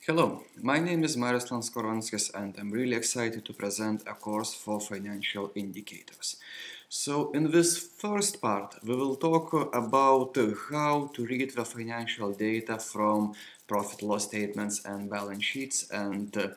Hello, my name is Marislan Skorvanskis and I'm really excited to present a course for financial indicators. So in this first part we will talk about how to read the financial data from profit loss statements and balance sheets, and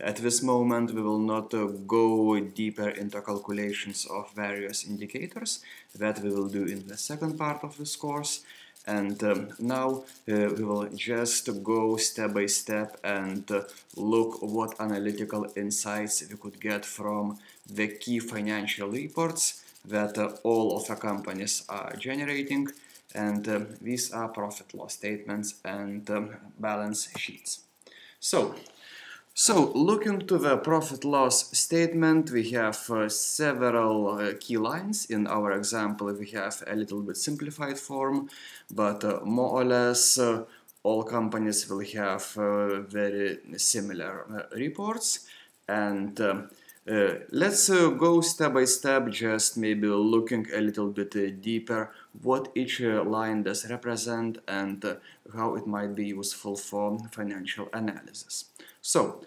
at this moment we will not go deeper into calculations of various indicators. That we will do in the second part of this course. And now we will just go step by step and look what analytical insights we could get from the key financial reports that all of the companies are generating. And these are profit loss statements and balance sheets. So looking to the profit loss statement, we have several key lines. In our example, we have a little bit simplified form, but more or less all companies will have very similar reports. And let's go step by step, just maybe looking a little bit deeper what each line does represent and how it might be useful for financial analysis. So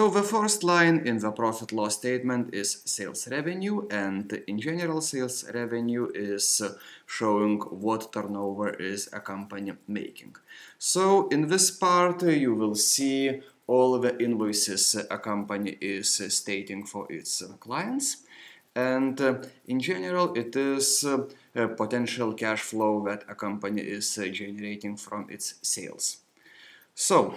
the first line in the profit loss statement is sales revenue, and in general sales revenue is showing what turnover is a company making. So in this part you will see all the invoices a company is stating for its clients, and in general it is a potential cash flow that a company is generating from its sales. So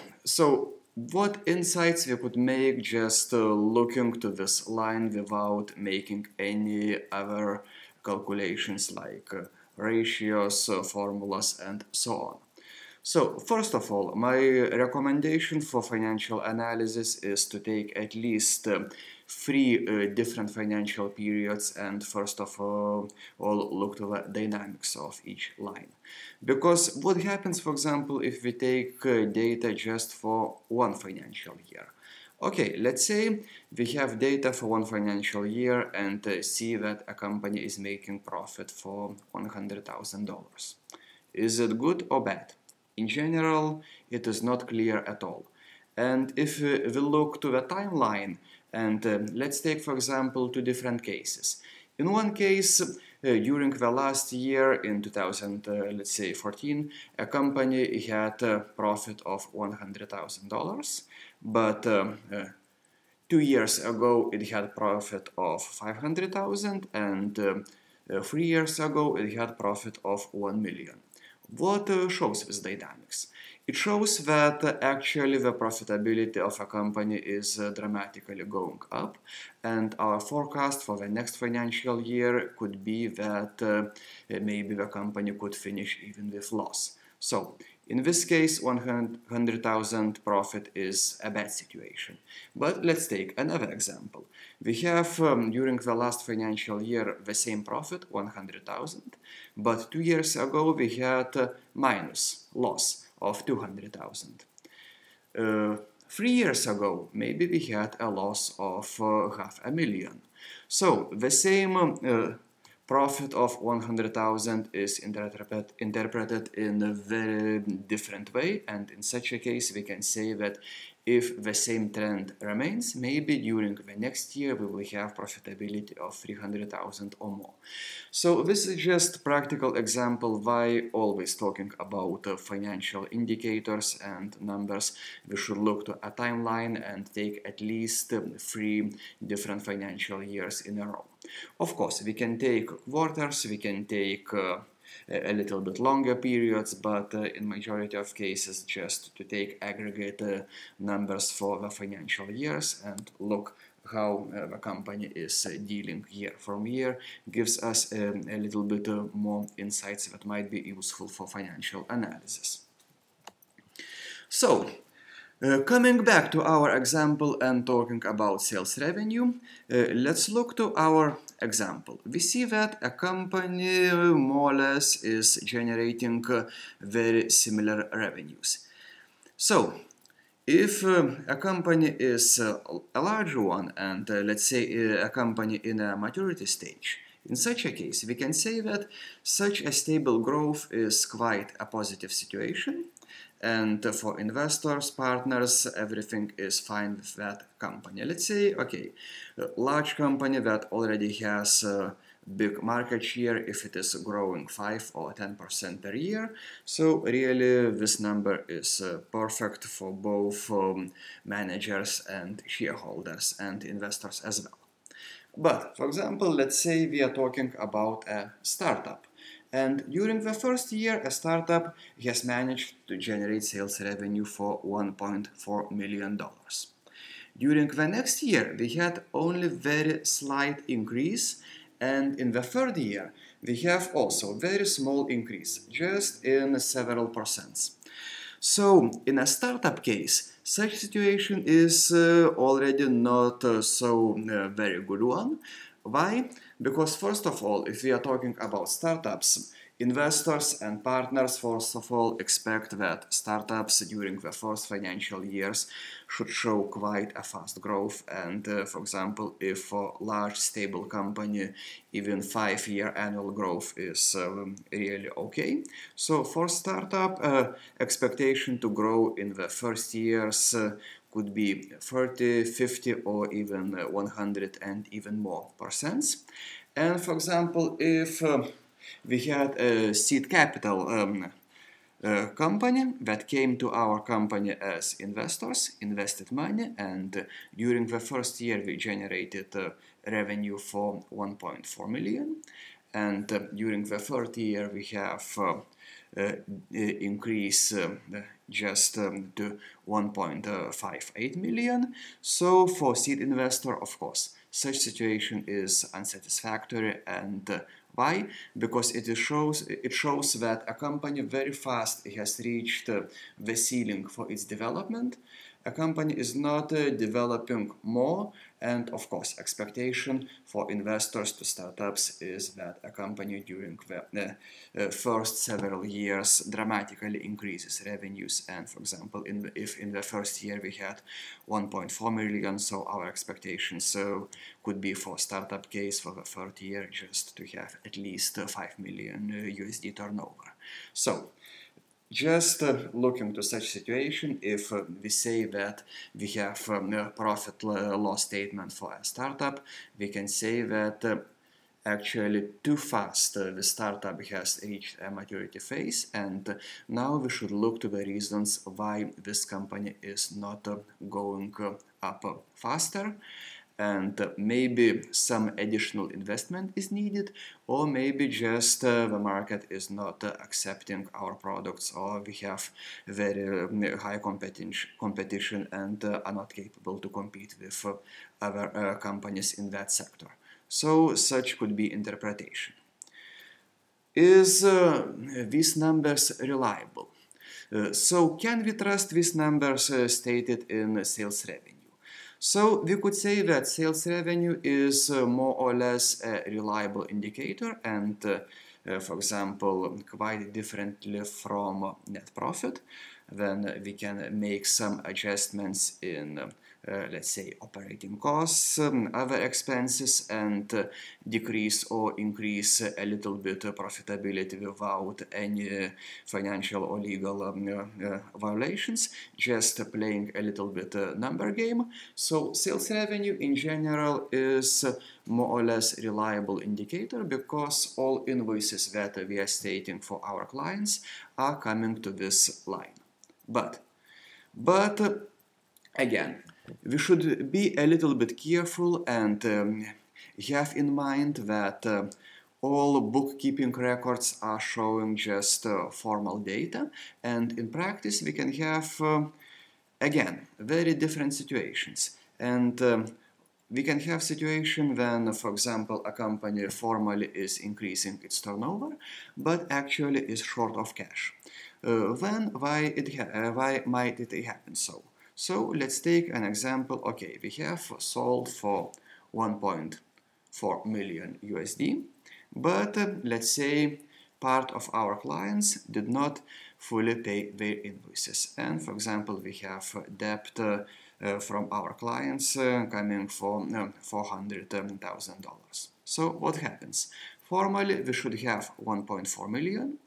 what insights we could make just looking to this line without making any other calculations like ratios, formulas, and so on. So first of all, my recommendation for financial analysis is to take at least three different financial periods and first of all look to the dynamics of each line. Because what happens, for example, if we take data just for one financial year? Okay, let's say we have data for one financial year and see that a company is making profit for $100,000. Is it good or bad? In general, it is not clear at all. And if we look to the timeline, and let's take, for example, two different cases. In one case, during the last year, in 2014, a company had a profit of $100,000, but 2 years ago it had profit of $500,000, and 3 years ago it had profit of $1 million. What shows this dynamics? It shows that actually the profitability of a company is dramatically going up, and our forecast for the next financial year could be that maybe the company could finish even with loss. So in this case, 100,000 profit is a bad situation. But let's take another example. We have during the last financial year the same profit, 100,000, but 2 years ago we had minus loss of 200,000. 3 years ago maybe we had a loss of $500,000. So the same profit of 100,000 is interpreted in a very different way, and in such a case we can say that if the same trend remains, maybe during the next year we will have profitability of 300,000 or more. So this is just a practical example why always talking about financial indicators and numbers we should look to a timeline and take at least 3 different financial years in a row. Of course, we can take quarters, we can take a little bit longer periods, but in majority of cases just to take aggregate numbers for the financial years and look how the company is dealing year from year gives us a little bit more insights that might be useful for financial analysis. So coming back to our example and talking about sales revenue, let's look to our example. We see that a company more or less is generating very similar revenues. So if a company is a larger one and let's say a company in a maturity stage, in such a case we can say that such a stable growth is quite a positive situation. and for investors, partners, everything is fine with that company. Let's say, okay, a large company that already has big market share, if it is growing 5 or 10% per year. So really this number is perfect for both managers and shareholders and investors as well. But for example, let's say we are talking about a startup. And during the first year, a startup has managed to generate sales revenue for $1.4 million. During the next year, we had only very slight increase, and in the third year, we have also very small increase, just in several percents. So, in a startup case, such situation is already not so very good one. Why? Because first of all, if we are talking about startups, investors and partners first of all expect that startups during the first financial years should show quite a fast growth, and for example, if for large stable company even 5-year annual growth is really okay. So for startup, expectation to grow in the first years could be 30, 50 or even 100 and even more percents. And for example, if we had a seed capital company that came to our company as investors, invested money, and during the first year we generated revenue for 1.4 million, and during the third year we have increase just to 1.58 million. So for seed investor, of course, such situation is unsatisfactory. And why? Because it shows that a company very fast has reached the ceiling for its development. A company is not developing more, and of course, expectation for investors to startups is that a company during the first several years dramatically increases revenues. And for example, if in the first year we had 1.4 million, so our expectations could be for startup case for the third year just to have at least 5 million USD turnover. So just looking to such situation, if we say that we have a profit loss statement for a startup, we can say that actually too fast the startup has reached a maturity phase, and now we should look to the reasons why this company is not going up faster. And maybe some additional investment is needed, or maybe just the market is not accepting our products, or we have very high competition and are not capable to compete with other companies in that sector. So such could be interpretation. Is these numbers reliable? So can we trust these numbers stated in sales revenue? So we could say that sales revenue is more or less a reliable indicator, and for example, quite differently from net profit. Then we can make some adjustments in let's say operating costs, other expenses, and decrease or increase a little bit profitability without any financial or legal violations, just playing a little bit number game. So sales revenue in general is more or less reliable indicator, because all invoices that we are stating for our clients are coming to this line. But again, we should be a little bit careful and have in mind that all bookkeeping records are showing just formal data, and in practice we can have again very different situations. And we can have situation when, for example, a company formally is increasing its turnover, but actually is short of cash. Why might it happen so? So let's take an example. Okay, we have sold for 1.4 million USD, but let's say part of our clients did not fully pay their invoices. And for example, we have debt from our clients coming for $400,000. So what happens? Formally, we should have 1.4 million.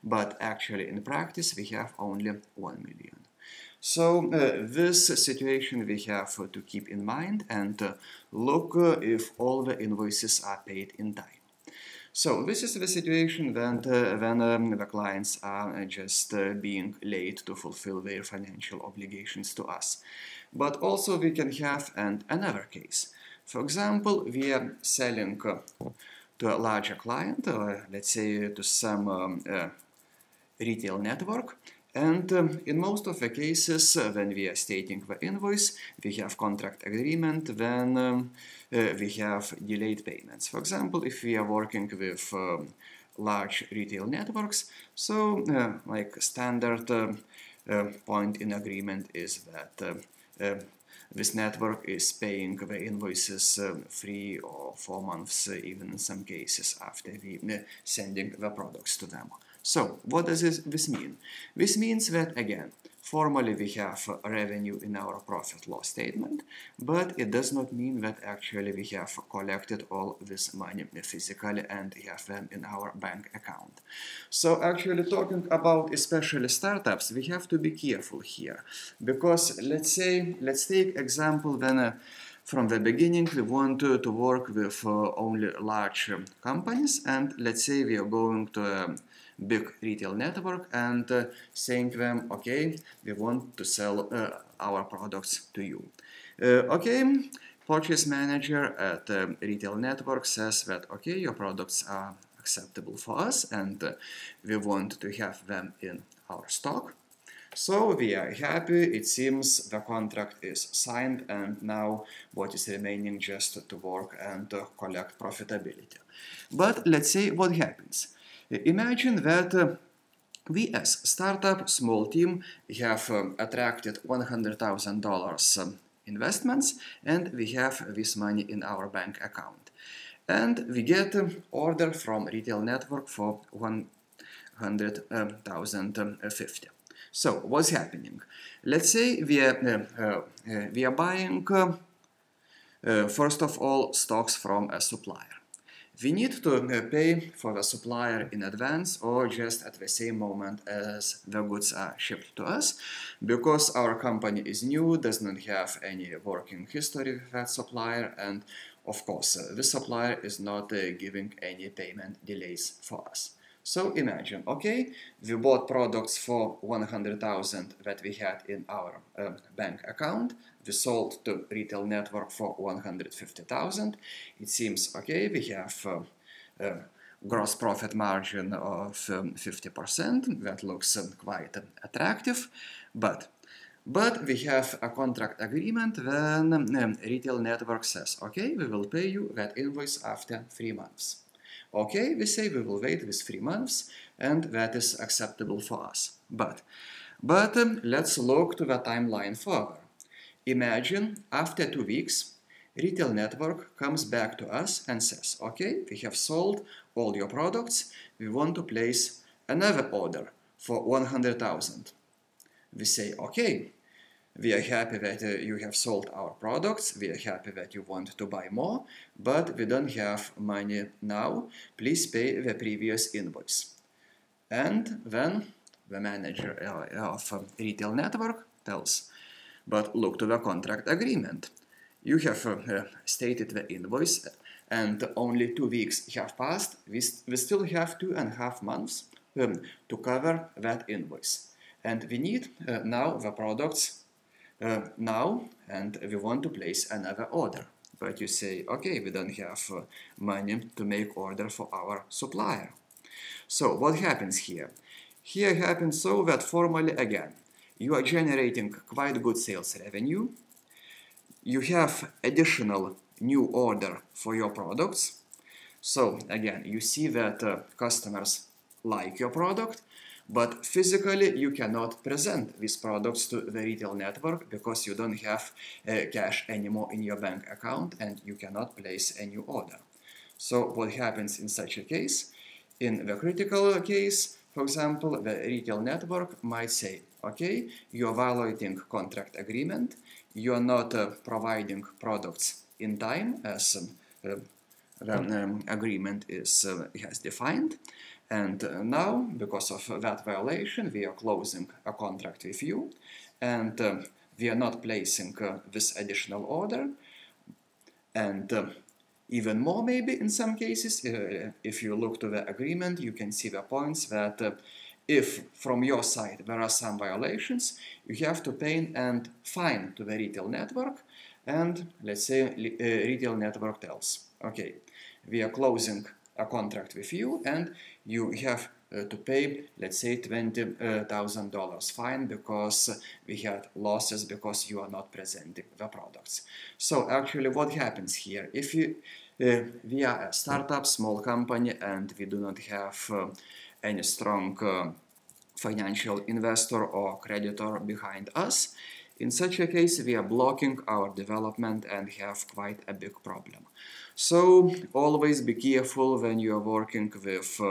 but actually in practice we have only 1 million. So this situation we have to keep in mind and look if all the invoices are paid in time. So this is the situation when the clients are just being late to fulfill their financial obligations to us. But also we can have another case. For example, we are selling to a larger client, let's say to some retail network, and in most of the cases when we are stating the invoice, we have contract agreement, when we have delayed payments. For example, if we are working with large retail networks, so like standard point in agreement is that this network is paying the invoices 3 or 4 months, even in some cases, after we sending the products to them. So, what does this mean? This means that, again, formally we have revenue in our profit loss statement, but it does not mean that actually we have collected all this money physically and have them in our bank account. So, actually talking about especially startups, we have to be careful here, because let's take example when from the beginning we want to work with only large companies, and let's say we are going to a big retail network and saying to them, okay, we want to sell our products to you. Okay, purchase manager at retail network says that, okay, your products are acceptable for us and we want to have them in our stock. So we are happy, it seems the contract is signed, and now what is remaining just to work and to collect profitability. But let's say what happens. Imagine that we as startup, small team, have attracted $100,000 investments, and we have this money in our bank account. And we get order from retail network for 100,050. So what's happening? Let's say we are buying first of all stocks from a supplier. We need to pay for the supplier in advance or just at the same moment as the goods are shipped to us, because our company is new, does not have any working history with that supplier, and of course the supplier is not giving any payment delays for us. So imagine, okay, we bought products for 100,000 that we had in our bank account. We sold to retail network for 150,000. It seems, okay, we have gross profit margin of 50%. That looks quite attractive, but we have a contract agreement when retail network says, okay, we will pay you that invoice after 3 months. Okay, we say we will wait with 3 months, and that is acceptable for us. But let's look to the timeline further. Imagine after 2 weeks, retail network comes back to us and says, okay, we have sold all your products, we want to place another order for 100,000. We say, okay, we are happy that you have sold our products, we are happy that you want to buy more, but we don't have money now, please pay the previous invoice. And then the manager of retail network tells, but look to the contract agreement. You have stated the invoice and only 2 weeks have passed, we still have 2.5 months to cover that invoice. And we need now the products now, and we want to place another order. But you say, okay, we don't have money to make order for our supplier. So what happens here? Here happens so that formally again, you are generating quite good sales revenue. You have additional new order for your products. So again, you see that customers like your product, but physically you cannot present these products to the retail network because you don't have cash anymore in your bank account and you cannot place a new order. So what happens in such a case? In the critical case, for example, the retail network might say, okay, you are violating contract agreement, you are not providing products in time as the agreement has defined, And now, because of that violation, we are closing a contract with you, and we are not placing this additional order. And even more, maybe in some cases, if you look to the agreement, you can see the points that if from your side there are some violations, you have to pay a fine to the retail network, and let's say retail network tells, okay, we are closing a contract with you, and you have to pay, let's say, $20,000 fine because we had losses because you are not presenting the products. So actually what happens here, if we are a startup, small company, and we do not have any strong financial investor or creditor behind us, in such a case we are blocking our development and have quite a big problem. So always be careful when you are working with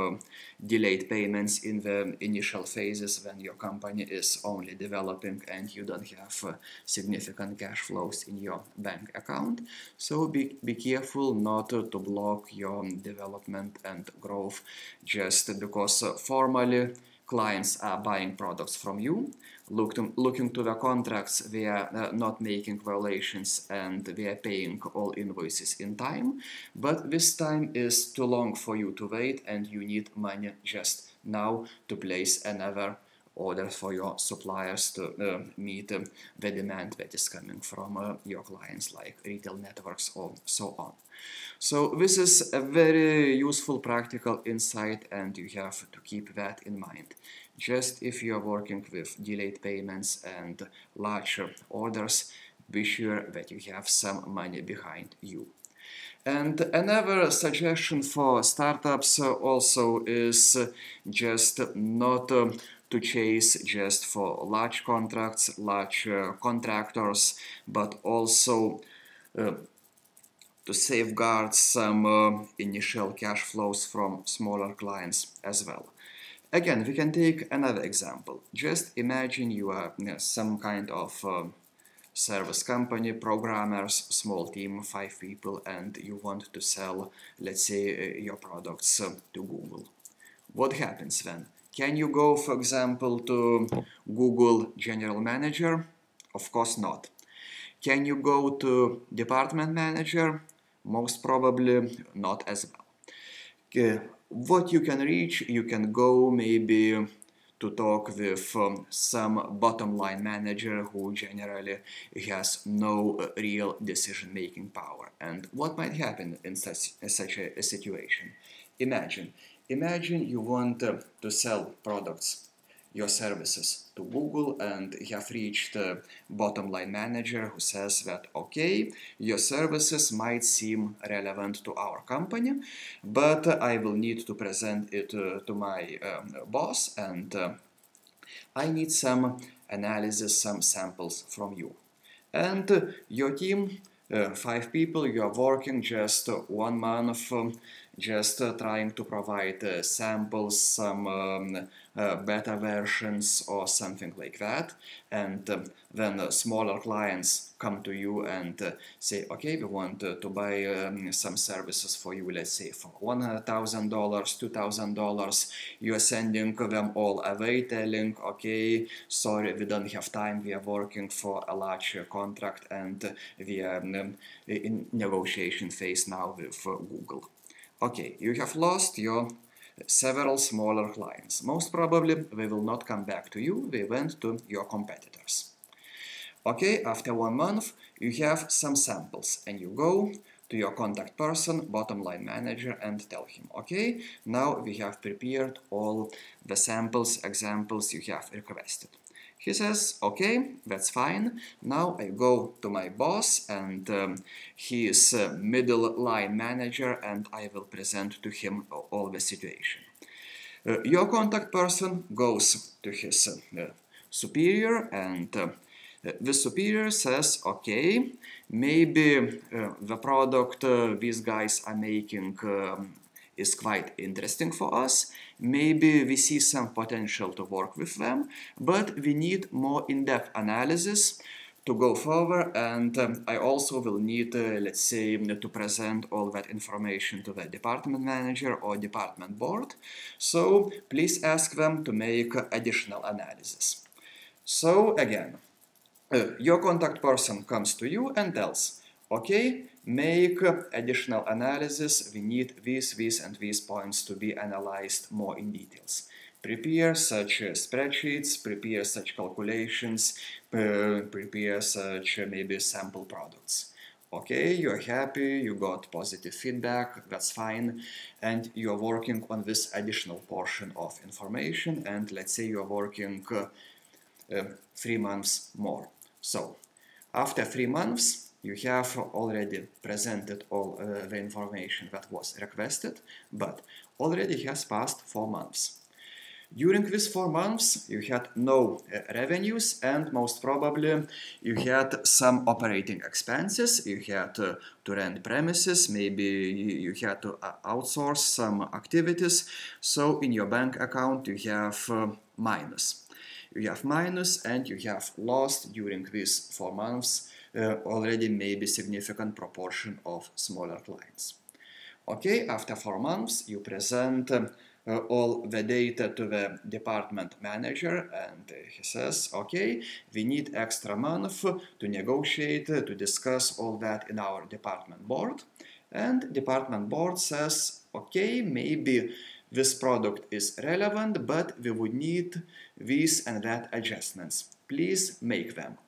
delayed payments in the initial phases when your company is only developing and you don't have significant cash flows in your bank account. So be careful not to block your development and growth just because formally clients are buying products from you. Looking to the contracts, we are not making violations and we are paying all invoices in time, but this time is too long for you to wait and you need money just now to place another order for your suppliers to meet the demand that is coming from your clients like retail networks or so on. So this is a very useful practical insight and you have to keep that in mind. Just if you are working with delayed payments and larger orders, be sure that you have some money behind you. And another suggestion for startups also is just not to chase just for large contracts, large contractors, but also to safeguard some initial cash flows from smaller clients as well. Again, we can take another example. Just imagine you are some kind of service company, programmers, small team, 5 people, and you want to sell, let's say, your products to Google. What happens then? Can you go, for example, to Google General Manager? Of course not. Can you go to Department Manager? Most probably not as well. What you can reach, you can go maybe to talk with some bottom line manager who generally has no real decision-making power. And what might happen in such a situation? Imagine you want to sell products, your services to Google, and you have reached a bottom line manager who says that, okay, your services might seem relevant to our company, but I will need to present it to my boss, and I need some analysis, some samples from you. And your team, 5 people, you are working just 1 month, just trying to provide samples, some beta versions or something like that. And then smaller clients come to you and say, okay, we want to buy some services for you, let's say for $100,000, $2,000. You are sending them all away, telling, okay, sorry, we don't have time, we are working for a large contract and we are in negotiation phase now with Google. Okay, you have lost your several smaller clients. Most probably they will not come back to you, they went to your competitors. Okay, after 1 month you have some samples and you go to your contact person, bottom line manager, and tell him, okay, now we have prepared all the samples, examples you have requested. He says, okay, that's fine. Now I go to my boss and he is middle line manager and I will present to him all the situation. Your contact person goes to his superior and the superior says, okay, maybe the product these guys are making is quite interesting for us. Maybe we see some potential to work with them, but we need more in-depth analysis to go further, and I also will need, let's say, to present all that information to the department manager or department board. So please ask them to make additional analysis. So again, your contact person comes to you and tells, okay, make additional analysis, we need these and these points to be analyzed more in details. Prepare such spreadsheets, prepare such calculations, prepare such maybe sample products. Okay, you're happy, you got positive feedback, that's fine, and you're working on this additional portion of information, and let's say you're working 3 months more. So, after 3 months, you have already presented all the information that was requested, but already has passed 4 months. During these 4 months, you had no revenues, and most probably you had some operating expenses. You had to rent premises, maybe you had to outsource some activities. So in your bank account, you have minus. You have minus, and you have lost during these 4 months already maybe significant proportion of smaller clients. Okay, after 4 months, you present all the data to the department manager, and he says, okay, we need extra month to negotiate, to discuss all that in our department board. And department board says, okay, maybe this product is relevant, but we would need these and that adjustments. Please make them.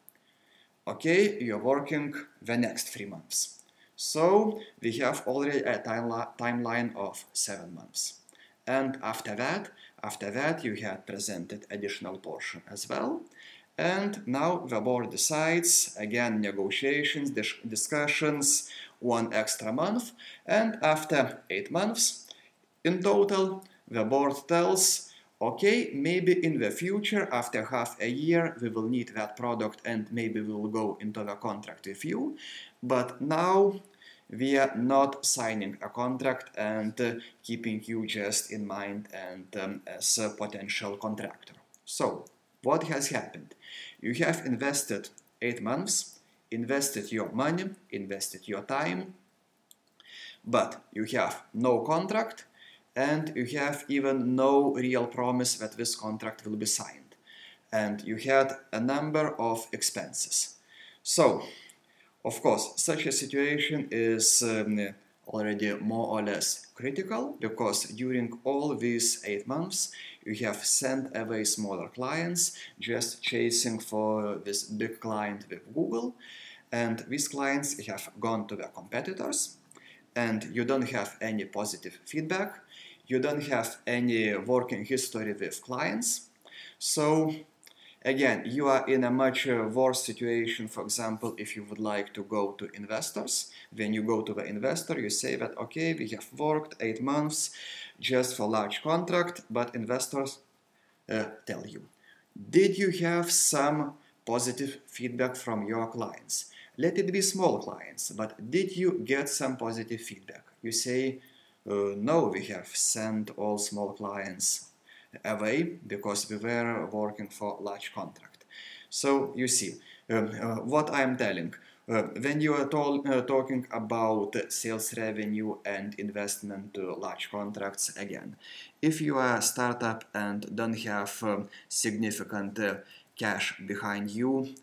Okay, you're working the next 3 months. So we have already a timeline of 7 months. And after that you had presented additional portion as well. And now the board decides, again, negotiations, discussions, 1 extra month. And after 8 months, in total, the board tells, okay, maybe in the future, after half a year, we will need that product and maybe we will go into the contract with you. But now we are not signing a contract and keeping you just in mind and as a potential contractor. So, what has happened? You have invested 8 months, invested your money, invested your time, but you have no contract, and you have even no real promise that this contract will be signed. And you had a number of expenses. So, of course, such a situation is already more or less critical, because during all these 8 months, you have sent away smaller clients, just chasing for this big client with Google. And these clients have gone to their competitors, and you don't have any positive feedback. You don't have any working history with clients. So again, you are in a much worse situation. For example, if you would like to go to investors, when you go to the investor, you say that, okay, we have worked 8 months just for large contract, but investors tell you, did you have some positive feedback from your clients? Let it be small clients, but did you get some positive feedback? You say, no, we have sent all small clients away because we were working for large contract. So you see, what I am telling, when you are talking about sales revenue and investment to large contracts, again, if you are a startup and don't have significant cash behind you,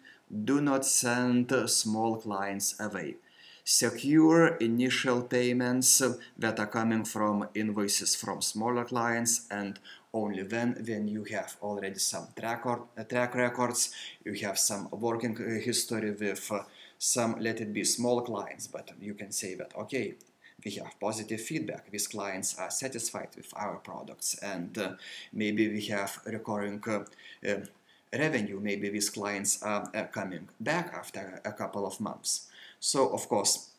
do not send small clients away. Secure initial payments that are coming from invoices from smaller clients, and only then, when you have already some track records, you have some working history with some, let it be small clients, but you can say that, okay, we have positive feedback, these clients are satisfied with our products, and maybe we have recurring revenue, maybe these clients are coming back after a couple of months. So, of course,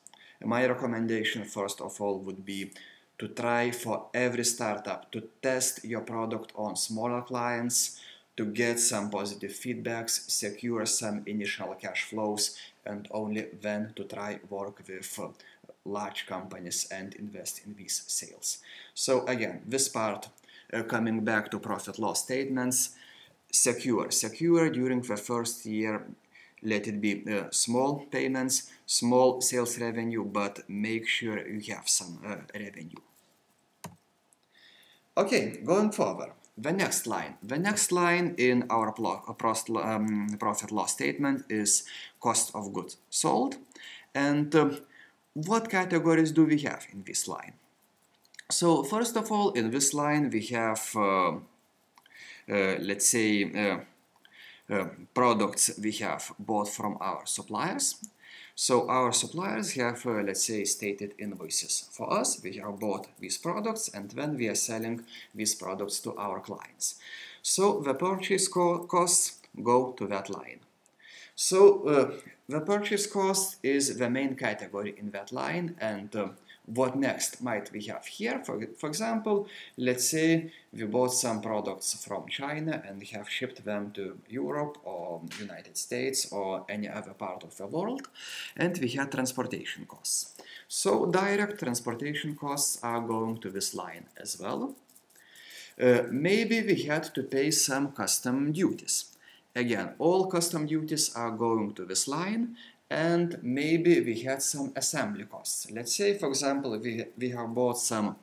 my recommendation first of all would be to try for every startup to test your product on smaller clients, to get some positive feedbacks, secure some initial cash flows, and only then to try work with large companies and invest in these sales. So again, this part, coming back to profit loss statements, secure during the first year. let it be small payments, small sales revenue, but make sure you have some revenue. Okay, going forward, the next line in our profit loss statement is cost of goods sold. And what categories do we have in this line? So first of all, in this line we have let's say products we have bought from our suppliers. So our suppliers have, let's say, stated invoices for us. We have bought these products and then we are selling these products to our clients. So the purchase costs go to that line. So the purchase cost is the main category in that line, and what next might we have here? For example, let's say we bought some products from China and we have shipped them to Europe or United States or any other part of the world, and we had transportation costs. So direct transportation costs are going to this line as well. Maybe we had to pay some custom duties. Again, all custom duties are going to this line, and maybe we had some assembly costs. Let's say, for example, we have bought some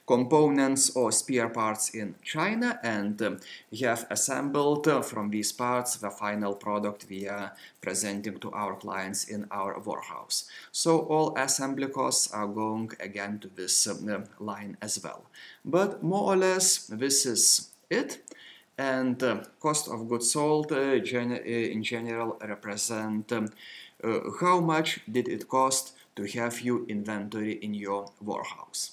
components or spare parts in China, and we have assembled from these parts the final product we are presenting to our clients in our warehouse. So all assembly costs are going again to this line as well. But more or less this is it. And cost of goods sold in general represent how much did it cost to have your inventory in your warehouse.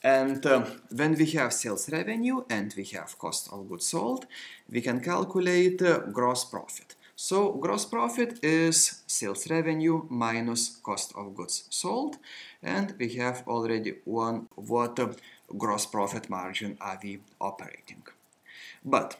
And when we have sales revenue and we have cost of goods sold, we can calculate gross profit. So gross profit is sales revenue minus cost of goods sold, and we have already one what gross profit margin are we operating. But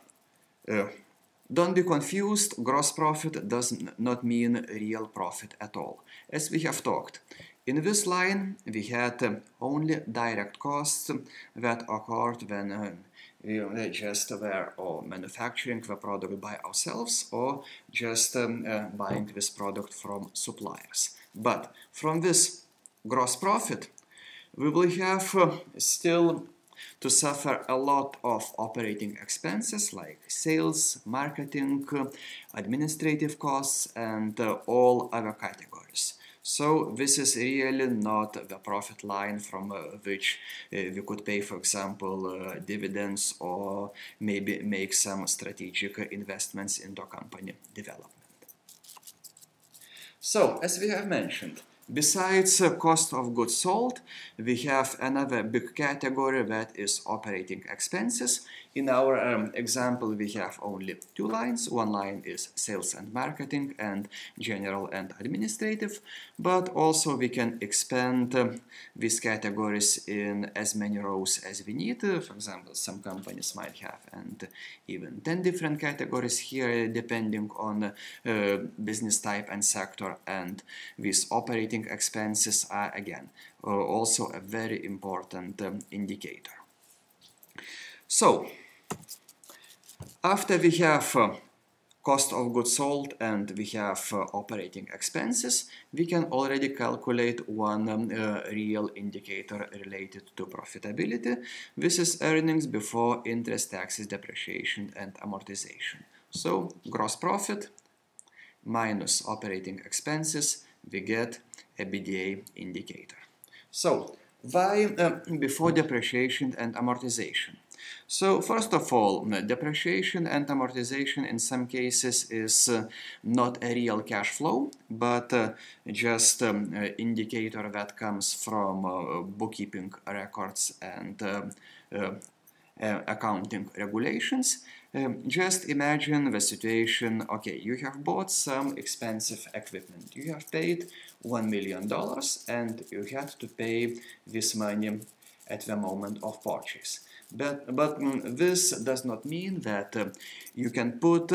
don't be confused, gross profit does not mean real profit at all. As we have talked, in this line we had only direct costs that occurred when we just were or manufacturing the product by ourselves or just buying this product from suppliers. But from this gross profit, we will have still to suffer a lot of operating expenses like sales, marketing, administrative costs, and all other categories. So this is really not the profit line from which we could pay, for example, dividends or maybe make some strategic investments into company development. So, as we have mentioned, besides cost of goods sold, we have another big category that is operating expenses. In our example, we have only two lines. One line is sales and marketing and general and administrative, but also we can expand these categories in as many rows as we need. For example, some companies might have and even 10 different categories here depending on business type and sector, and these operating expenses are again also a very important indicator. So, after we have cost of goods sold and we have operating expenses, we can already calculate one real indicator related to profitability. This is earnings before interest, taxes, depreciation, and amortization. So, gross profit minus operating expenses, we get EBITDA indicator. So, why before depreciation and amortization? So, first of all, depreciation and amortization in some cases is not a real cash flow, but just indicator that comes from bookkeeping records and accounting regulations. Just imagine the situation, okay, you have bought some expensive equipment. You have paid $1 million and you had to pay this money at the moment of purchase. But this does not mean that you can put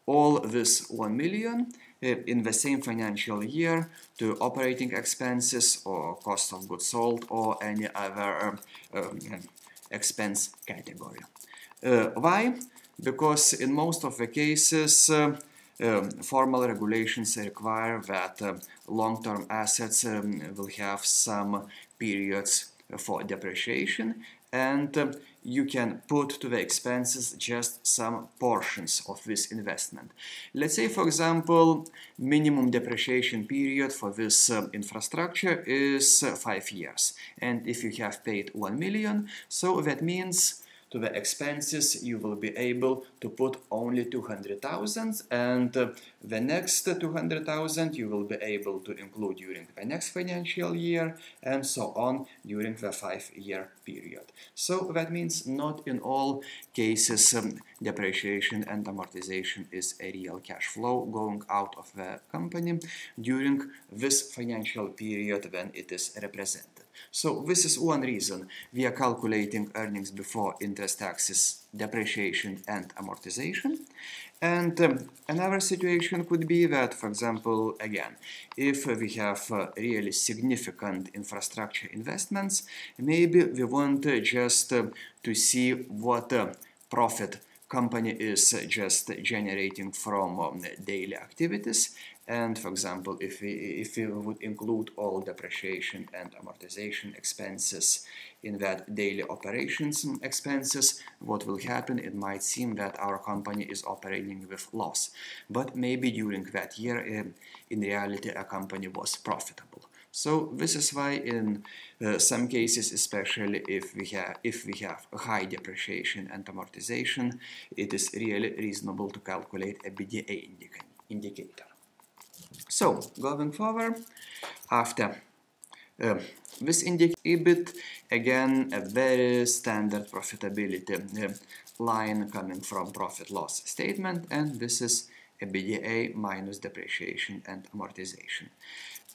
all this 1 million in the same financial year to operating expenses or cost of goods sold or any other expense category. Why? because in most of the cases formal regulations require that long-term assets will have some periods for depreciation, and you can put to the expenses just some portions of this investment. Let's say, for example, minimum depreciation period for this infrastructure is 5 years. And if you have paid 1 million, so that means to the expenses you will be able to put only 200,000, and the next 200,000 you will be able to include during the next financial year, and so on during the 5-year period. So that means not in all cases depreciation and amortization is a real cash flow going out of the company during this financial period when it is represented. So this is one reason we are calculating earnings before interest, taxes, depreciation and amortization. And another situation could be that, for example, again, if we have really significant infrastructure investments, maybe we want just to see what profit company is just generating from daily activities. And for example, if we would include all depreciation and amortization expenses in that daily operations expenses, what will happen? It might seem that our company is operating with loss, but maybe during that year, in reality, a company was profitable. So this is why in some cases, especially if we have a high depreciation and amortization, it is really reasonable to calculate a EBITDA indicator. So going forward, after this indicator EBIT, again a very standard profitability line coming from profit loss statement, and this is EBITDA minus depreciation and amortization.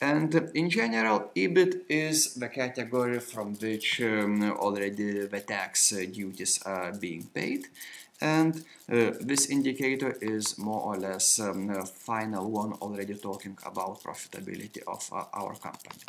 And in general, EBIT is the category from which already the tax duties are being paid. And this indicator is more or less final one already talking about profitability of our company.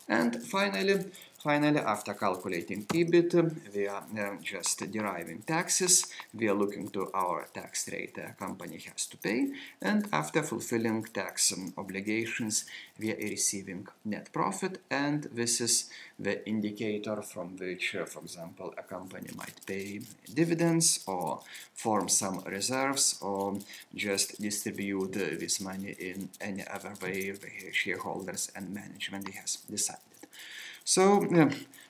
And finally, after calculating EBIT, we are just deriving taxes. We are looking to our tax rate the company has to pay. And after fulfilling tax obligations, we are receiving net profit. And this is the indicator from which, for example, a company might pay dividends or form some reserves or just distribute this money in any other way the shareholders and management has decided. So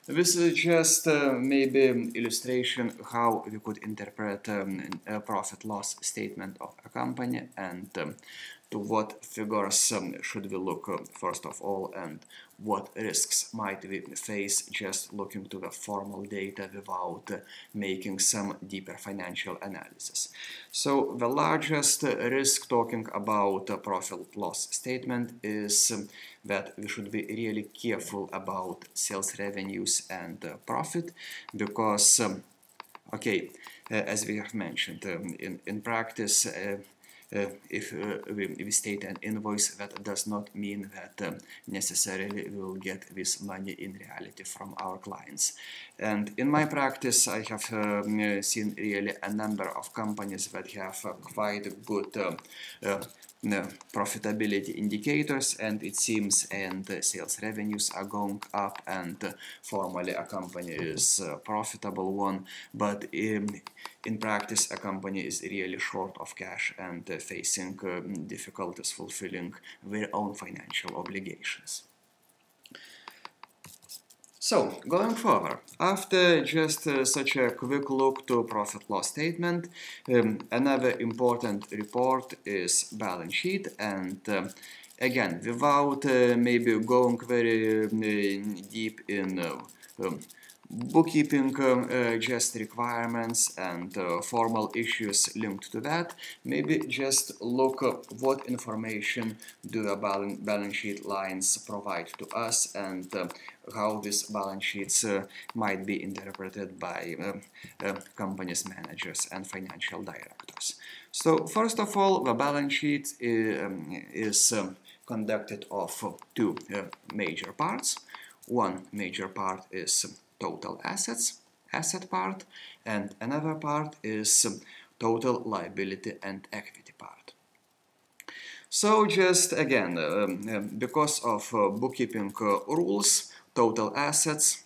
this is just maybe illustration how we could interpret a profit loss statement of a company, and to what figures should we look first of all, and what risks might we face just looking to the formal data without making some deeper financial analysis. So the largest risk talking about a profit loss statement is that we should be really careful about sales revenues and profit, because okay, as we have mentioned, in practice, if we state an invoice, that does not mean that necessarily we will get this money in reality from our clients. And in my practice, I have seen really a number of companies that have quite good profitability indicators, and it seems and sales revenues are going up, and formally a company is a profitable one, but in practice a company is really short of cash and facing difficulties fulfilling their own financial obligations. So, going forward, after just such a quick look to profit-loss statement, another important report is balance sheet, and again, without maybe going very deep in bookkeeping just requirements and formal issues linked to that, maybe just look up what information do the balance sheet lines provide to us, and how these balance sheets might be interpreted by companies' managers and financial directors. So first of all, the balance sheet is conducted of two major parts. One major part is total assets, asset part, and another part is total liability and equity part. So just again, because of bookkeeping rules, total assets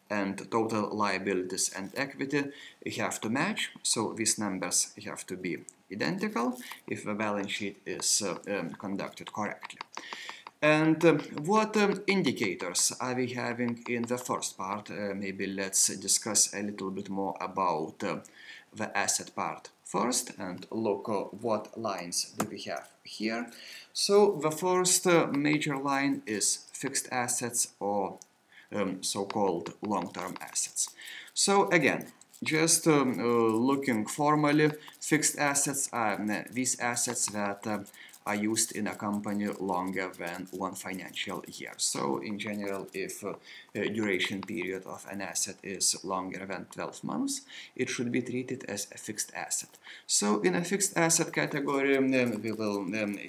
and total liabilities and equity have to match, so these numbers have to be identical if the balance sheet is conducted correctly. And what indicators are we having in the first part? Maybe let's discuss a little bit more about the asset part first and look what lines do we have here. So the first major line is fixed assets or so-called long-term assets. So again, just looking formally, fixed assets are these assets that are used in a company longer than one financial year. So in general, if duration period of an asset is longer than 12 months, it should be treated as a fixed asset. So in a fixed asset category, we will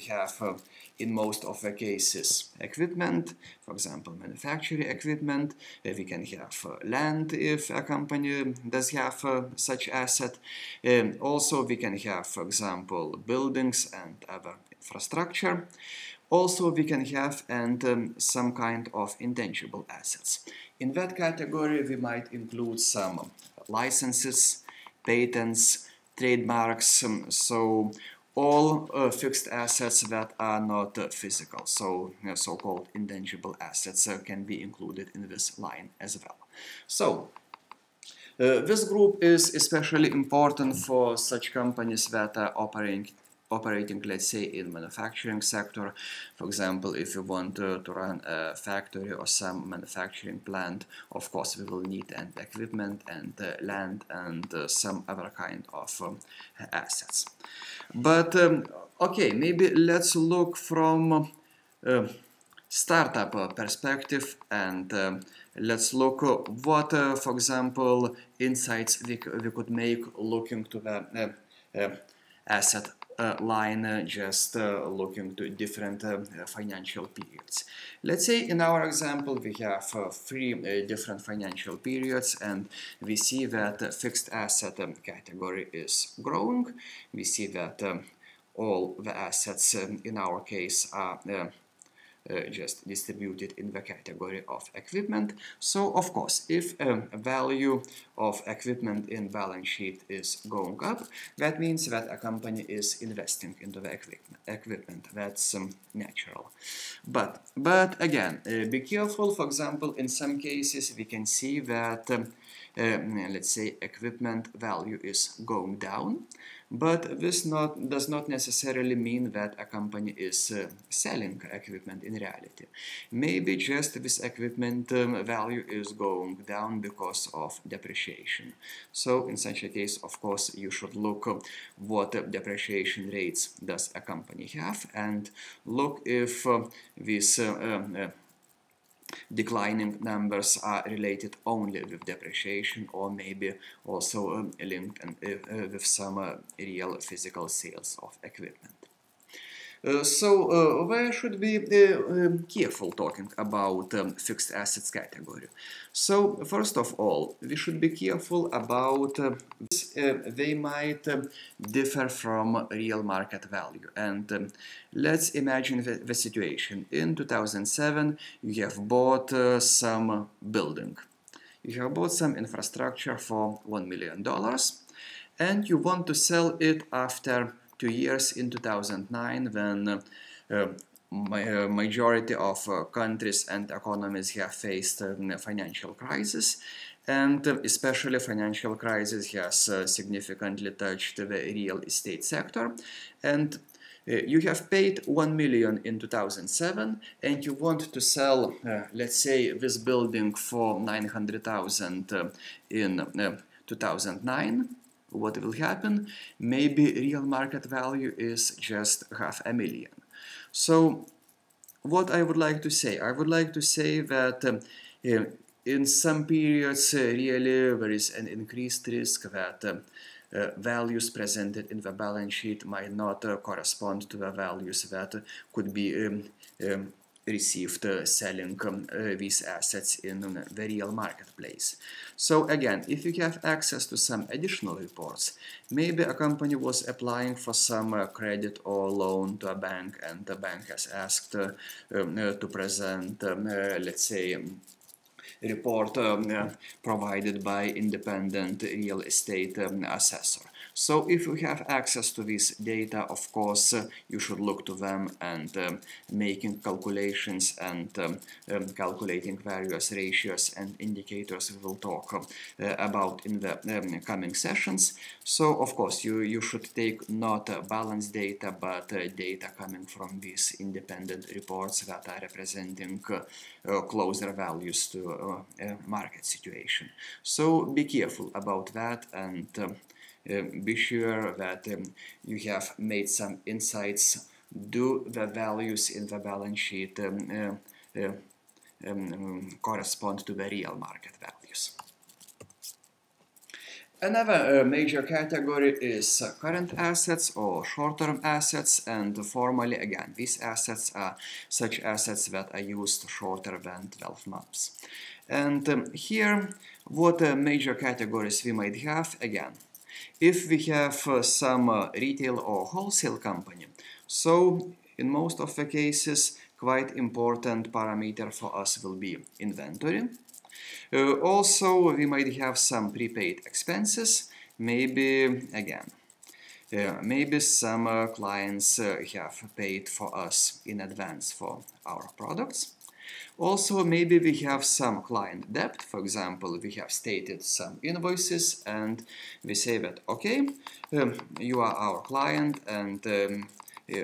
have in most of the cases equipment, for example manufacturing equipment. We can have land if a company does have such asset. Also we can have, for example, buildings and other infrastructure. Also we can have some kind of intangible assets. In that category we might include some licenses, patents, trademarks, so all fixed assets that are not physical, so so-called intangible assets can be included in this line as well. So this group is especially important for such companies that are operating, let's say, in manufacturing sector. For example, if you want to run a factory or some manufacturing plant, of course we will need equipment and land and some other kind of assets. But okay, maybe let's look from startup perspective and let's look what, for example, insights we could make looking to the asset line, just looking to different financial periods. Let's say in our example we have three different financial periods, and we see that fixed asset category is growing. We see that all the assets in our case are just distributed in the category of equipment. So of course, if value of equipment in balance sheet is going up, that means that a company is investing into the equipment. That's natural. But again, be careful. For example, in some cases we can see that let's say equipment value is going down, but this does not necessarily mean that a company is selling equipment in reality. Maybe just this equipment value is going down because of depreciation. So in such a case, of course, you should look what depreciation rates does a company have, and look if these declining numbers are related only with depreciation, or maybe also linked with some real physical sales of equipment. So where should we be careful talking about fixed assets category? So first of all, we should be careful about they might differ from real market value. And let's imagine the situation. In 2007, you have bought some building. You have bought some infrastructure for $1 million, and you want to sell it after 2 years in 2009, when majority of countries and economies have faced financial crisis, and especially financial crisis has significantly touched the real estate sector. And you have paid 1 million in 2007, and you want to sell, let's say, this building for 900,000 in 2009. What will happen? Maybe real market value is just 500,000. So what I would like to say? I would like to say that in some periods really there is an increased risk that values presented in the balance sheet might not correspond to the values that could be received selling these assets in the real marketplace. So again, if you have access to some additional reports, maybe a company was applying for some credit or loan to a bank, and the bank has asked to present, let's say, report provided by independent real estate assessor. So if you have access to this data, of course, you should look to them and making calculations and calculating various ratios and indicators we will talk about in the coming sessions. So of course, you should take not balanced data, but data coming from these independent reports that are representing closer values to market situation. So be careful about that, and be sure that you have made some insights. Do the values in the balance sheet correspond to the real market values? Another major category is current assets or short-term assets, and formally, again, these assets are such assets that are used shorter than 12 months. And here, what major categories we might have, again, if we have some retail or wholesale company, so in most of the cases, quite important parameter for us will be inventory. Also, we might have some prepaid expenses, maybe, again, maybe some clients have paid for us in advance for our products. Also, maybe we have some client debt. For example, we have stated some invoices and we say that, okay, you are our client and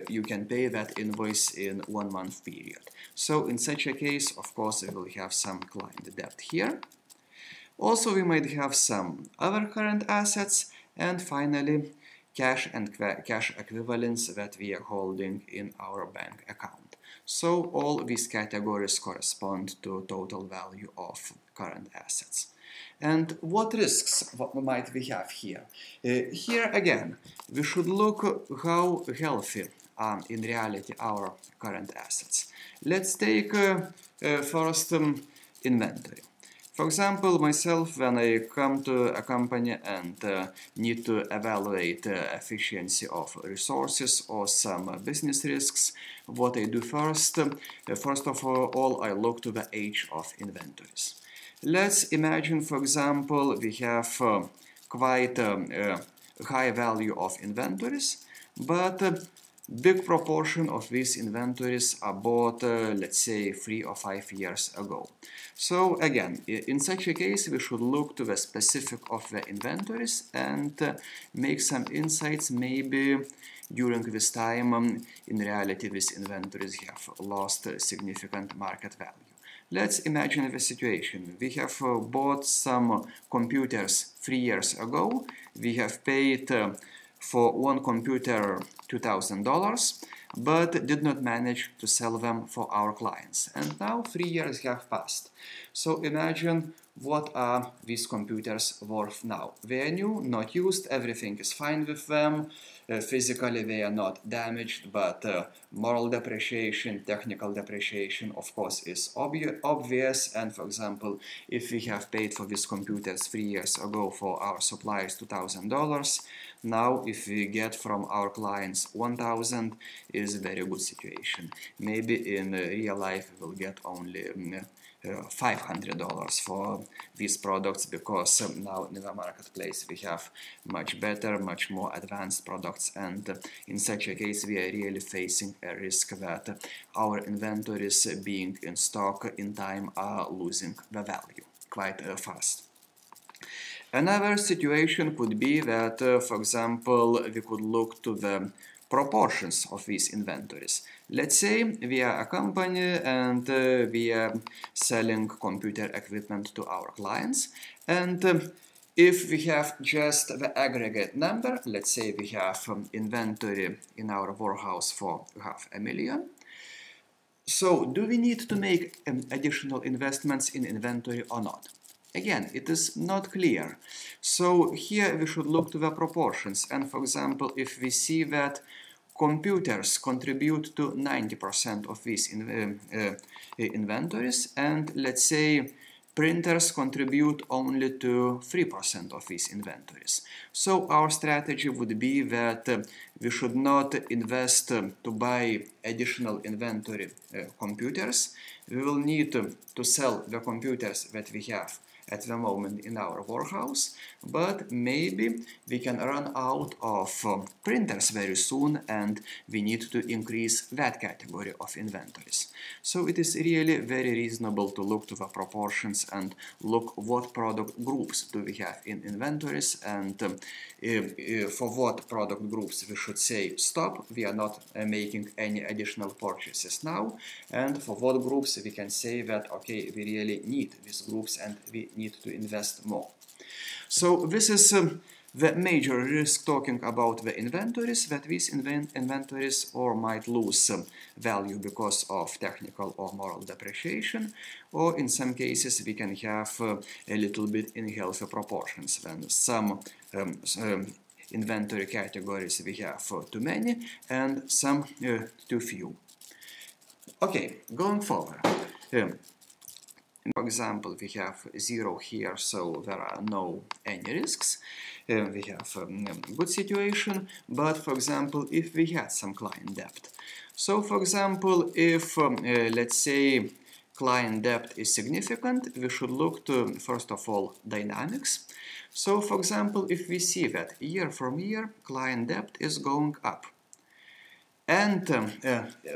you can pay that invoice in 1 month period. So in such a case, of course, we will have some client debt here. Also, we might have some other current assets, and finally, cash and cash equivalents that we are holding in our bank account. So all these categories correspond to total value of current assets. And what risks might we have here? Here again, we should look how healthy are in reality our current assets. Let's take first inventory. For example, myself, when I come to a company and need to evaluate efficiency of resources or some business risks, what I do first of all, I look to the age of inventories. Let's imagine, for example, we have quite a high value of inventories, but big proportion of these inventories are bought, let's say, 3 or 5 years ago. So again, in such a case, we should look to the specific of the inventories and make some insights. Maybe during this time, in reality, these inventories have lost significant market value. Let's imagine the situation. We have bought some computers 3 years ago. We have paid for one computer $2,000, but did not manage to sell them for our clients. And now 3 years have passed. So imagine what are these computers worth now. They are new, not used, everything is fine with them. Physically they are not damaged, but moral depreciation, technical depreciation, of course, is obvious. And for example, if we have paid for these computers 3 years ago for our suppliers $2,000, now if we get from our clients $1,000, it is a very good situation. Maybe in real life we will get only $500 for these products, because now in the marketplace we have much better, much more advanced products, and in such a case we are really facing a risk that our inventories being in stock in time are losing the value quite fast. Another situation could be that, for example, we could look to the proportions of these inventories. Let's say we are a company and we are selling computer equipment to our clients, and if we have just the aggregate number, let's say we have inventory in our warehouse for $500,000. So do we need to make additional investments in inventory or not? Again, it is not clear. So here we should look to the proportions. And for example, if we see that computers contribute to 90% of these inventories, and let's say printers contribute only to 3% of these inventories. So our strategy would be that we should not invest to buy additional inventory computers. We will need to sell the computers that we have at the moment in our warehouse, but maybe we can run out of printers very soon and we need to increase that category of inventories. So it is really very reasonable to look to the proportions and look what product groups do we have in inventories, and for what product groups we should say stop, we are not making any additional purchases now, and for what groups we can say that okay, we really need these groups and we need to invest more. So this is the major risk talking about the inventories, that these inventories or might lose value because of technical or moral depreciation, or in some cases we can have a little bit unhealthy proportions when some inventory categories we have too many and some too few. Okay, going forward. For example, we have 0 here, so there are no any risks. We have a good situation, but for example, if we had some client debt. So for example, if let's say client debt is significant, we should look to, first of all, dynamics. So for example, if we see that year from year, client debt is going up. And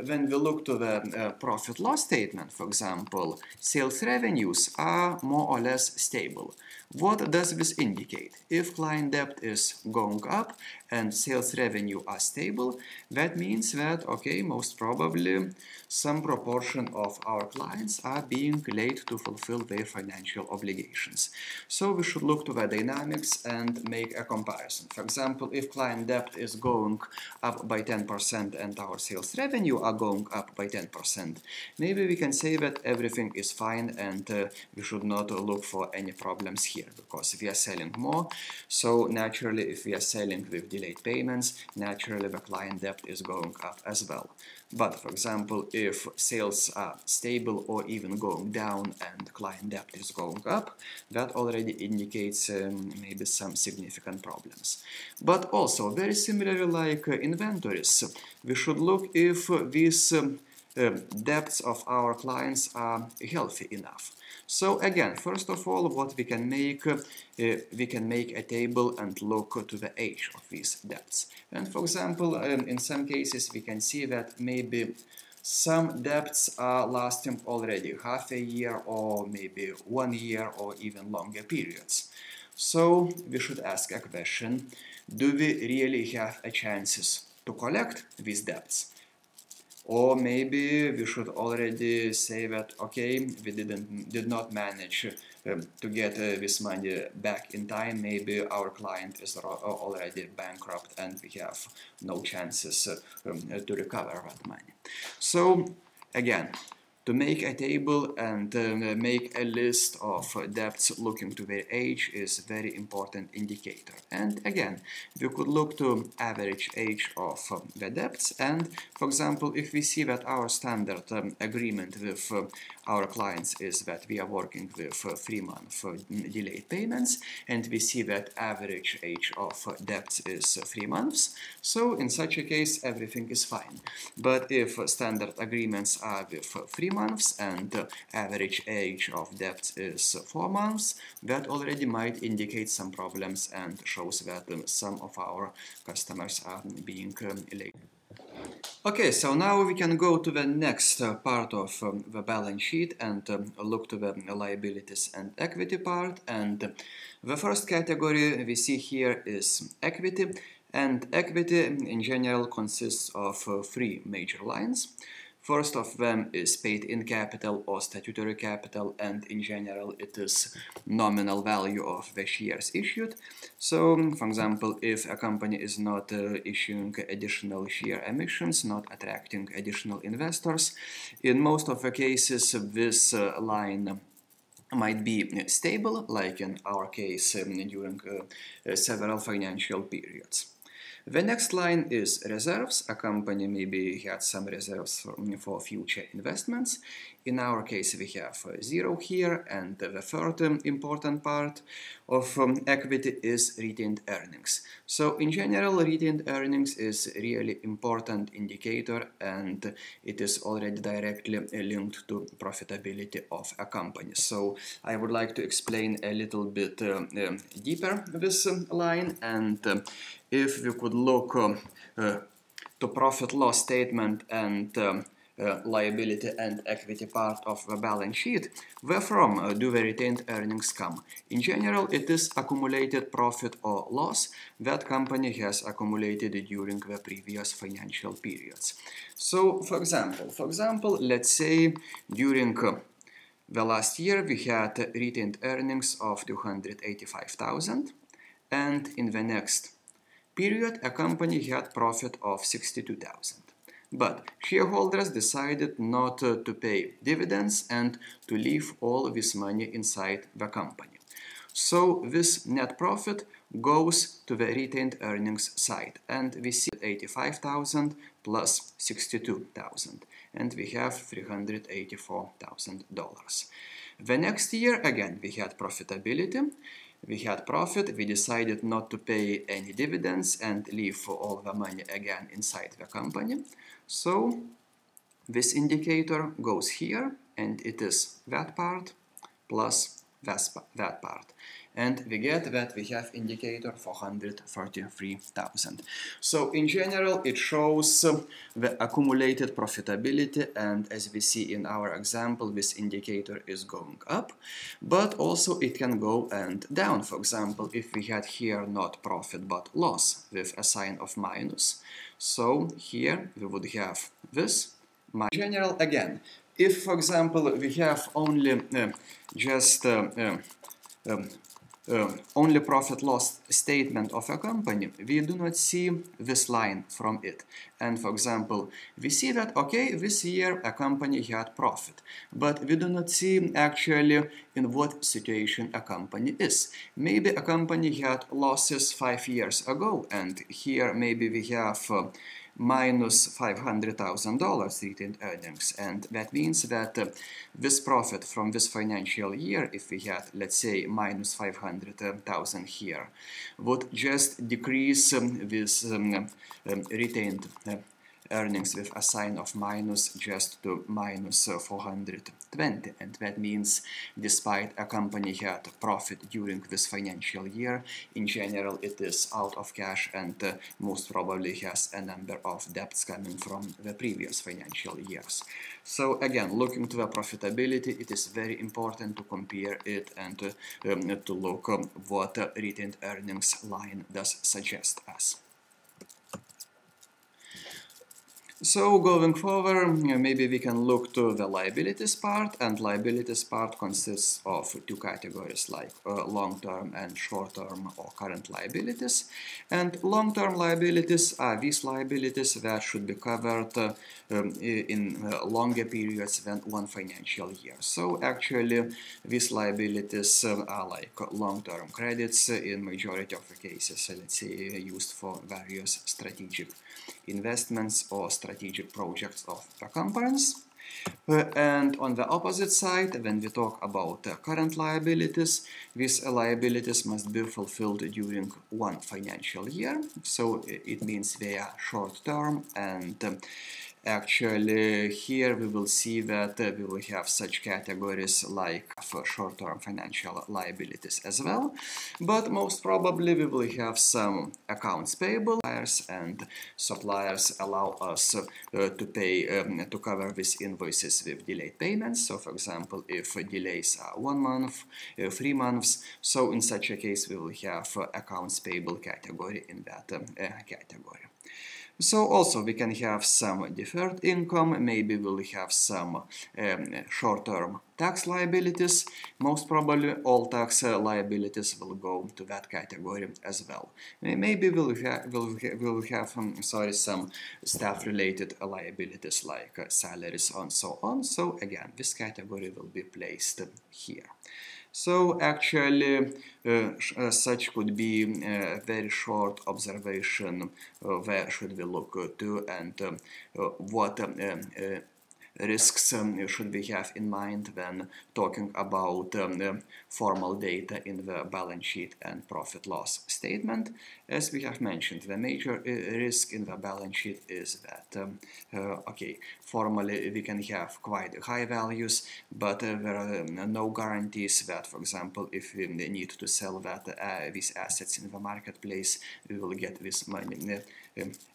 when we look to the profit loss statement, for example, sales revenues are more or less stable. What does this indicate? If client debt is going up and sales revenue are stable, that means that, okay, most probably some proportion of our clients are being late to fulfill their financial obligations. So we should look to the dynamics and make a comparison. For example, if client debt is going up by 10% and our sales revenue are going up by 10%, maybe we can say that everything is fine and we should not look for any problems here, because we are selling more. So naturally, if we are selling with delayed payments, naturally the client debt is going up as well. But for example, if sales are stable or even going down and client debt is going up, that already indicates maybe some significant problems. But also, very similarly like inventories, we should look if these debts of our clients are healthy enough. So again, first of all, what we can make a table and look to the age of these debts. And for example, in some cases we can see that maybe some debts are lasting already half a year or maybe 1 year or even longer periods. So we should ask a question: do we really have a chances to collect these debts? Or maybe we should already say that, okay, we did not manage to get this money back in time. Maybe our client is already bankrupt and we have no chances to recover that money. So again, to make a table and make a list of debts looking to their age is a very important indicator. And again, we could look to average age of the debts, and for example, if we see that our standard agreement with our clients is that we are working with 3-month delayed payments, and we see that average age of debts is 3 months, so in such a case everything is fine. But if standard agreements are with 3 months and average age of debts is 4 months, that already might indicate some problems and shows that some of our customers are being late. Okay, so now we can go to the next part of the balance sheet and look to the liabilities and equity part. And the first category we see here is equity. And equity in general consists of 3 major lines. First of them is paid-in capital or statutory capital, and in general it is nominal value of the shares issued. So, for example, if a company is not issuing additional share emissions, not attracting additional investors, in most of the cases this line might be stable, like in our case during several financial periods. The next line is reserves. A company maybe had some reserves for future investments. In our case, we have 0 here, and the third important part of equity is retained earnings. So in general, retained earnings is really important indicator, and it is already directly linked to profitability of a company. So I would like to explain a little bit deeper this line, and if we could look to profit loss statement and liability and equity part of the balance sheet, where from do the retained earnings come? In general, it is accumulated profit or loss that company has accumulated during the previous financial periods. So, for example, let's say during the last year we had retained earnings of 285,000, and in the next period a company had profit of 62,000. But shareholders decided not to pay dividends and to leave all this money inside the company. So this net profit goes to the retained earnings side, and we see 85,000 plus 62,000, and we have $384,000. The next year again we had profitability. We had profit, we decided not to pay any dividends and leave all the money again inside the company. So this indicator goes here, and it is that part plus that part. And we get that we have indicator 433,000. So in general, it shows the accumulated profitability, and as we see in our example, this indicator is going up, but also it can go and down. For example, if we had here not profit but loss with a sign of minus, so here we would have this. In general, again, if, for example, we have only only profit loss statement of a company, we do not see this line from it. And for example, we see that, okay, this year a company had profit, but we do not see actually in what situation a company is. Maybe a company had losses 5 years ago, and here maybe we have minus $500,000 retained earnings, and that means that this profit from this financial year, if we had, let's say, minus 500,000 here, would just decrease this retained earnings with a sign of minus just to minus 420, and that means despite a company had profit during this financial year, in general it is out of cash and most probably has a number of debts coming from the previous financial years. So again, looking to the profitability, it is very important to compare it and to look what retained earnings line does suggest us. So going forward, maybe we can look to the liabilities part, and liabilities part consists of two categories like long-term and short-term or current liabilities. And long-term liabilities are these liabilities that should be covered in longer periods than one financial year. So actually these liabilities are like long-term credits in majority of the cases, let's say used for various strategic investments or strategic projects of the companies. And on the opposite side, when we talk about current liabilities, these liabilities must be fulfilled during one financial year. So it means they are short-term, and actually here we will see that we will have such categories like for short-term financial liabilities as well, but most probably we will have some accounts payable, and suppliers allow us to pay to cover these invoices with delayed payments. So for example, if delays are 1 month, 3 months, so in such a case we will have accounts payable category in that category. So also we can have some deferred income, maybe we'll have some short-term tax liabilities. Most probably all tax liabilities will go to that category as well. Maybe we'll have some staff-related liabilities like salaries and so on. So again, this category will be placed here. So actually such could be a very short observation where should we look to and what risks should we have in mind when talking about formal data in the balance sheet and profit loss statement. As we have mentioned, the major risk in the balance sheet is that okay, formally we can have quite high values, but there are no guarantees that, for example, if we need to sell these assets in the marketplace, we will get this money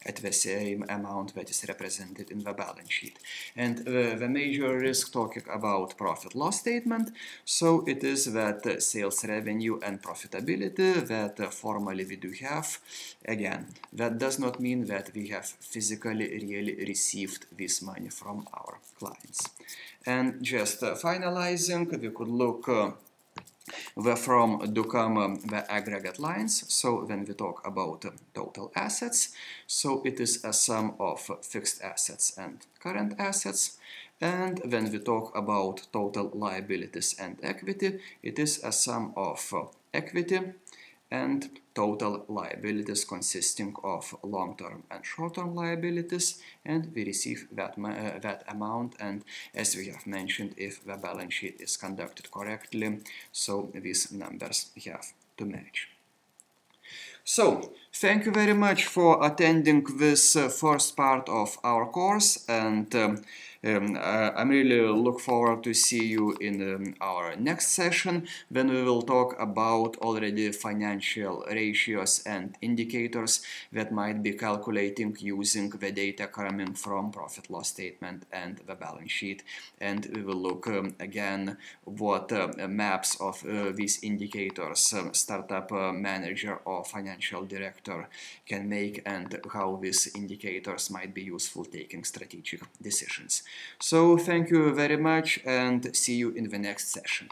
at the same amount that is represented in the balance sheet. And the major risk talking about profit loss statement, so it is that sales revenue and profitability that formally we do have. Again, that does not mean that we have physically really received this money from our clients. And just finalizing, we could look from do come the aggregate lines. So when we talk about total assets, so it is a sum of fixed assets and current assets. And when we talk about total liabilities and equity, it is a sum of equity and total liabilities consisting of long-term and short-term liabilities, and we receive that amount. And as we have mentioned, if the balance sheet is conducted correctly, so these numbers have to match. So, thank you very much for attending this first part of our course, and I'm really look forward to see you in our next session, when we will talk about already financial ratios and indicators that might be calculating using the data coming from profit loss statement and the balance sheet. And we will look again what maps of these indicators startup manager or financial director can make, and how these indicators might be useful taking strategic decisions. So thank you very much, and see you in the next session.